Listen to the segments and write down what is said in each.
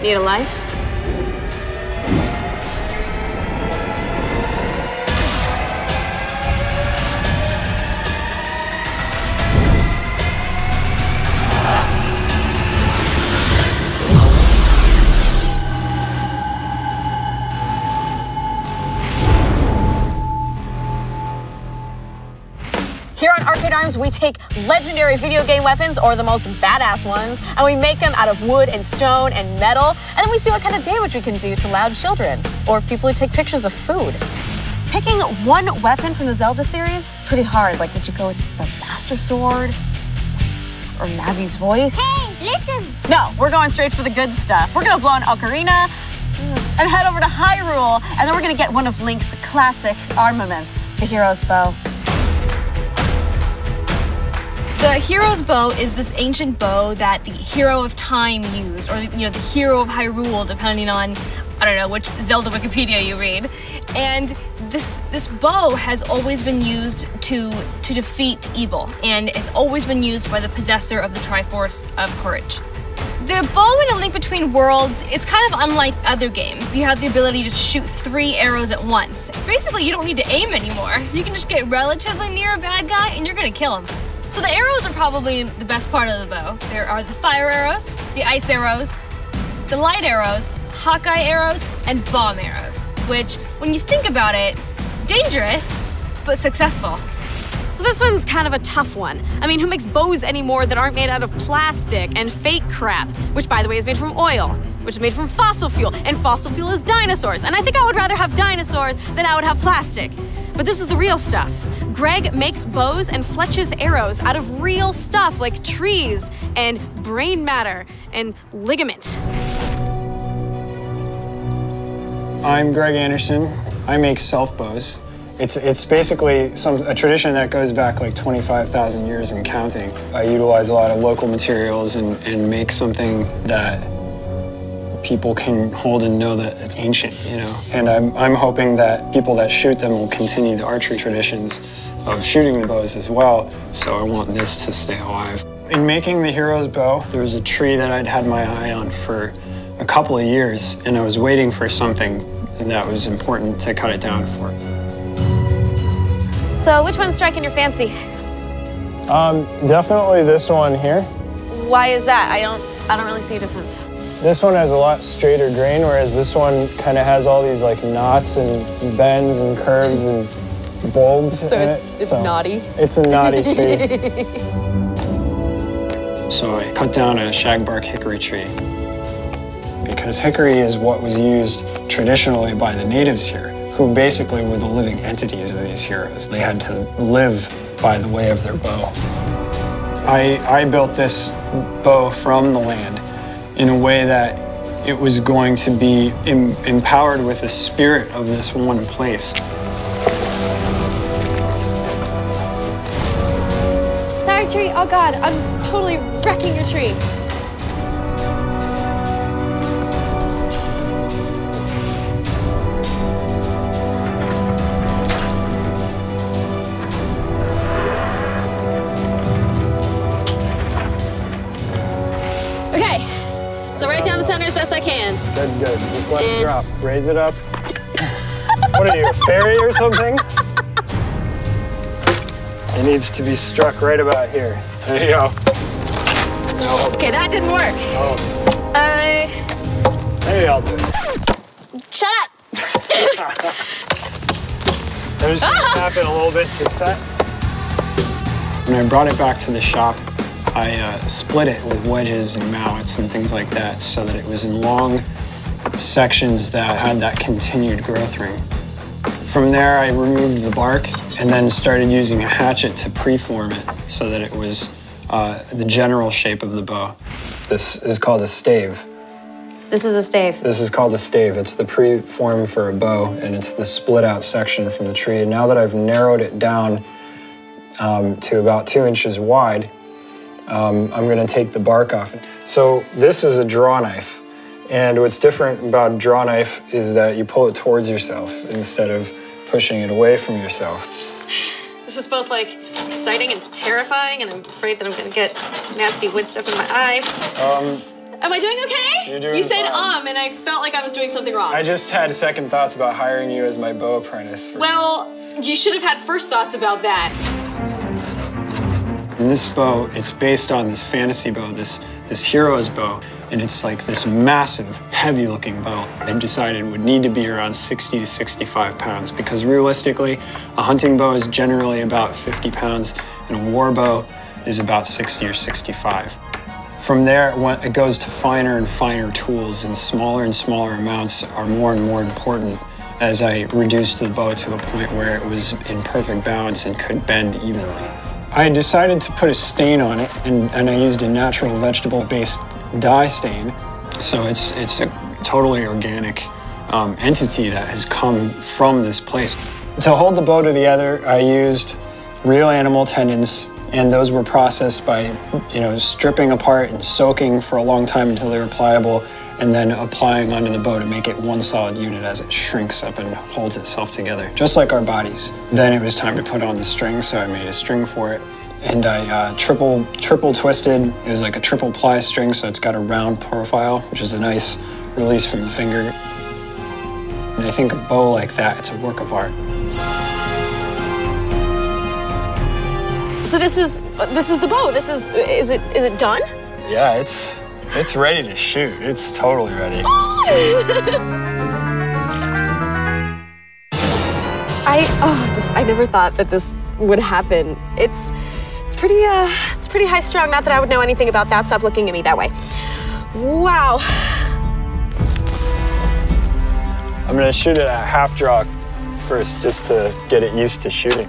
Need a life? Here on Arcade Arms, we take legendary video game weapons, or the most badass ones, and we make them out of wood and stone and metal, and then we see what kind of damage we can do to loud children, or people who take pictures of food. Picking one weapon from the Zelda series is pretty hard. Like, would you go with the Master Sword? Or Navi's voice? Hey, listen! No, we're going straight for the good stuff. We're gonna blow an ocarina and head over to Hyrule, and then we're gonna get one of Link's classic armaments, the Hero's Bow. The hero's bow is this ancient bow that the hero of time used, or the hero of Hyrule, depending on, I don't know, which Zelda Wikipedia you read. And this bow has always been used to defeat evil, and it's always been used by the possessor of the Triforce of Courage. The bow in A Link Between Worlds, it's kind of unlike other games. You have the ability to shoot 3 arrows at once. Basically, you don't need to aim anymore. You can just get relatively near a bad guy and you're gonna kill him. So the arrows are probably the best part of the bow. There are the fire arrows, the ice arrows, the light arrows, Hawkeye arrows, and bomb arrows, which, when you think about it, dangerous, but successful. So this one's kind of a tough one. I mean, who makes bows anymore that aren't made out of plastic and fake crap, which, by the way, is made from oil, which is made from fossil fuel, and fossil fuel is dinosaurs. And I think I would rather have dinosaurs than I would have plastic. But this is the real stuff. Greg makes bows and fletches arrows out of real stuff like trees and brain matter and ligament. I'm Greg Anderson. I make self bows. It's basically a tradition that goes back like 25,000 years and counting. I utilize a lot of local materials and make something that people can hold and know that it's ancient, you know. And I'm hoping that people that shoot them will continue the archery traditions of shooting the bows as well. So I want this to stay alive. In making the hero's bow, there was a tree that I'd had my eye on for a couple of years, and I was waiting for something that was important to cut it down for. So which one's striking your fancy? Definitely this one here. Why is that? I don't really see a difference. This one has a lot straighter grain, whereas this one kind of has all these like knots and bends and curves and bulbs in it. It's knotty. It's a knotty tree. So I cut down a shagbark hickory tree because hickory is what was used traditionally by the natives here, who basically were the living entities of these heroes. They had to live by the way of their bow. I built this bow from the land in a way that it was going to be empowered with the spirit of this one place. Sorry, tree. Oh God, I'm totally wrecking your tree. So right down the center as best I can. Good. Just let it drop. Raise it up. What are you, a fairy or something? It needs to be struck right about here. There you go. Oh. Okay, that didn't work. Oh. Maybe I'll do it. Shut up. I'm just gonna tap it a little bit to set. When I brought it back to the shop, I split it with wedges and mallets and things like that so that it was in long sections that had that continued growth ring. From there, I removed the bark and then started using a hatchet to preform it so that it was the general shape of the bow. This is called a stave. This is a stave. This is called a stave. It's the preform for a bow, and it's the split out section from the tree. And now that I've narrowed it down to about 2 inches wide, I'm going to take the bark off. So this is a draw knife, and what's different about a draw knife is that you pull it towards yourself instead of pushing it away from yourself. This is both like exciting and terrifying, and I'm afraid that I'm going to get nasty wood stuff in my eye. Am I doing okay? You're doing You said fine. and I felt like I was doing something wrong. I just had second thoughts about hiring you as my bow apprentice. Well, you should have had first thoughts about that. And this bow, it's based on this fantasy bow, this hero's bow, and it's like this massive, heavy-looking bow. They decided would need to be around 60 to 65 pounds because realistically, a hunting bow is generally about 50 pounds, and a war bow is about 60 or 65. From there, it goes to finer and finer tools, and smaller amounts are more and more important as I reduced the bow to a point where it was in perfect balance and could bend evenly. I decided to put a stain on it, and I used a natural vegetable-based dye stain. So it's a totally organic entity that has come from this place. To hold the bow together, I used real animal tendons, and those were processed by, stripping apart and soaking for a long time until they were pliable, and then applying onto the bow to make it one solid unit as it shrinks up and holds itself together, just like our bodies. Then it was time to put on the string, so I made a string for it. And I triple twisted. It was like a triple ply string, so it's got a round profile, which is a nice release from the finger. And I think a bow like that, it's a work of art. So this is the bow. Is it done? Yeah, it's ready to shoot. It's totally ready. I never thought that this would happen. It's pretty high strung. Not that I would know anything about that. Stop looking at me that way. Wow. I'm gonna shoot it at half draw first, just to get it used to shooting.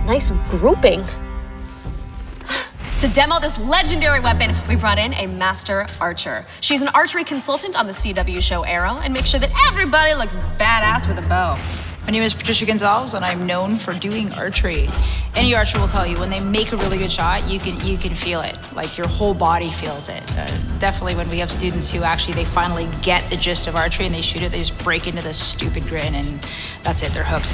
Nice grouping. To demo this legendary weapon, we brought in a master archer. She's an archery consultant on the CW show Arrow and makes sure that everybody looks badass with a bow. My name is Patricia Gonsalves, and I'm known for doing archery. Any archer will tell you when they make a really good shot, you can feel it. Like your whole body feels it. Definitely when we have students who they finally get the gist of archery and they shoot it, they just break into this stupid grin and that's it, they're hooked.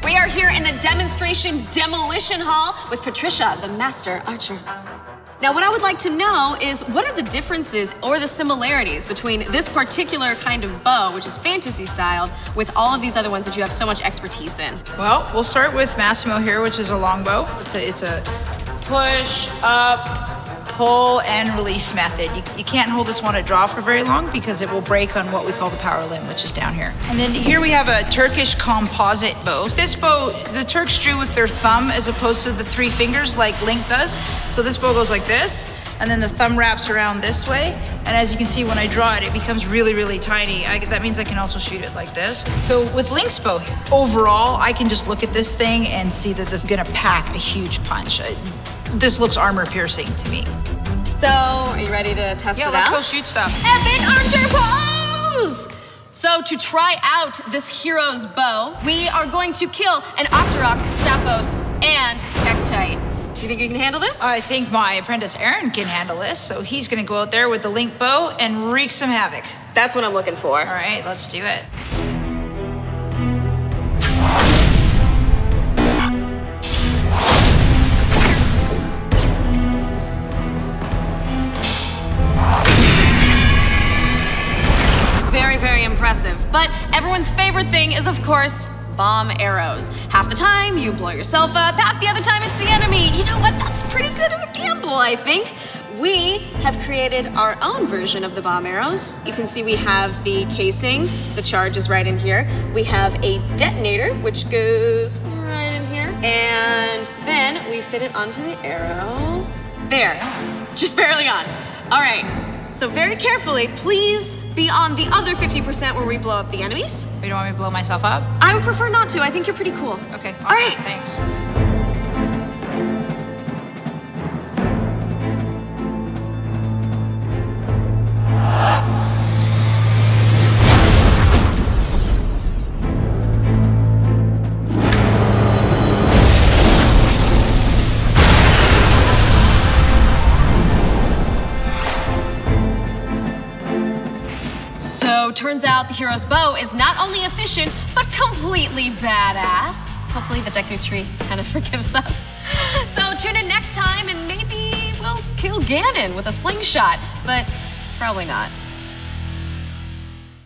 We are here in the demonstration demolition hall with Patricia, the master archer. Now, what I would like to know is what are the differences or the similarities between this particular kind of bow, which is fantasy styled, with all of these other ones that you have so much expertise in? Well, we'll start with Massimo here, which is a longbow. It's a push, up, pull, and release method. You can't hold this one at draw for very long because it will break on what we call the power limb, which is down here. And then here we have a Turkish composite bow. This bow, the Turks drew with their thumb as opposed to the 3 fingers like Link does. So this bow goes like this, and then the thumb wraps around this way. And as you can see, when I draw it, it becomes really, really tiny. That means I can also shoot it like this. So with Link's bow, overall, I can just look at this thing and see that this is gonna pack a huge punch. This looks armor piercing to me. So, are you ready to test it out? Yeah, let's go shoot stuff. Epic archer pose! So, to try out this hero's bow, we are going to kill an Octorok, Staphos, and Tektite. Do you think you can handle this? I think my apprentice Aaron can handle this, so he's gonna go out there with the Link bow and wreak some havoc. That's what I'm looking for. All right, let's do it. Very, very impressive. But everyone's favorite thing is, of course, bomb arrows. Half the time, you blow yourself up. Half the other time, it's the enemy. You know what? That's pretty good of a gamble, I think. We have created our own version of the bomb arrows. You can see we have the casing. The charge is right in here. We have a detonator, which goes right in here. And then we fit it onto the arrow. There. It's just barely on. All right. So very carefully, please be on the other 50% where we blow up the enemies. You don't want me to blow myself up? I would prefer not to. I think you're pretty cool. Okay, awesome. All right. Thanks. turns out the hero's bow is not only efficient, but completely badass. Hopefully the Deku Tree kind of forgives us. So tune in next time and maybe we'll kill Ganon with a slingshot, but probably not.